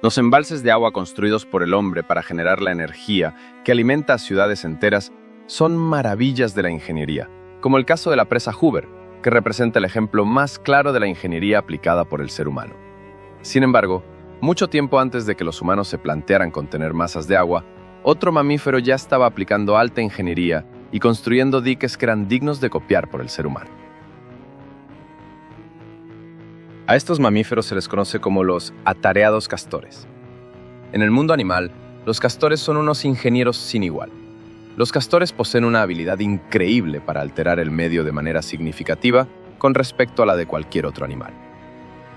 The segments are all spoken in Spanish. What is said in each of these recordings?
Los embalses de agua construidos por el hombre para generar la energía que alimenta a ciudades enteras son maravillas de la ingeniería, como el caso de la presa Hoover, que representa el ejemplo más claro de la ingeniería aplicada por el ser humano. Sin embargo, mucho tiempo antes de que los humanos se plantearan contener masas de agua, otro mamífero ya estaba aplicando alta ingeniería y construyendo diques que eran dignos de copiar por el ser humano. A estos mamíferos se les conoce como los atareados castores. En el mundo animal, los castores son unos ingenieros sin igual. Los castores poseen una habilidad increíble para alterar el medio de manera significativa con respecto a la de cualquier otro animal.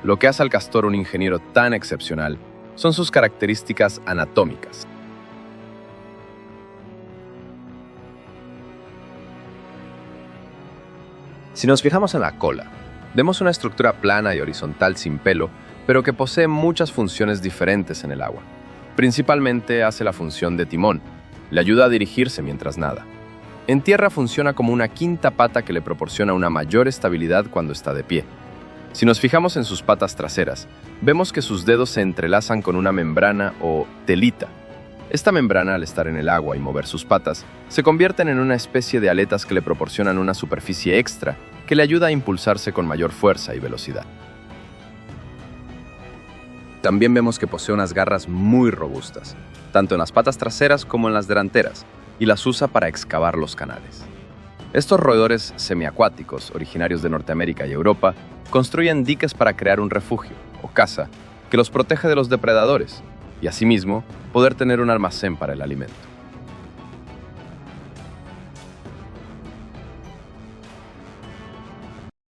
Lo que hace al castor un ingeniero tan excepcional son sus características anatómicas. Si nos fijamos en la cola, vemos una estructura plana y horizontal sin pelo, pero que posee muchas funciones diferentes en el agua. Principalmente hace la función de timón, le ayuda a dirigirse mientras nada. En tierra funciona como una quinta pata que le proporciona una mayor estabilidad cuando está de pie. Si nos fijamos en sus patas traseras, vemos que sus dedos se entrelazan con una membrana o telita. Esta membrana, al estar en el agua y mover sus patas, se convierten en una especie de aletas que le proporcionan una superficie extra que le ayuda a impulsarse con mayor fuerza y velocidad. También vemos que posee unas garras muy robustas, tanto en las patas traseras como en las delanteras, y las usa para excavar los canales. Estos roedores semiacuáticos, originarios de Norteamérica y Europa, construyen diques para crear un refugio, o casa, que los protege de los depredadores, y asimismo, poder tener un almacén para el alimento.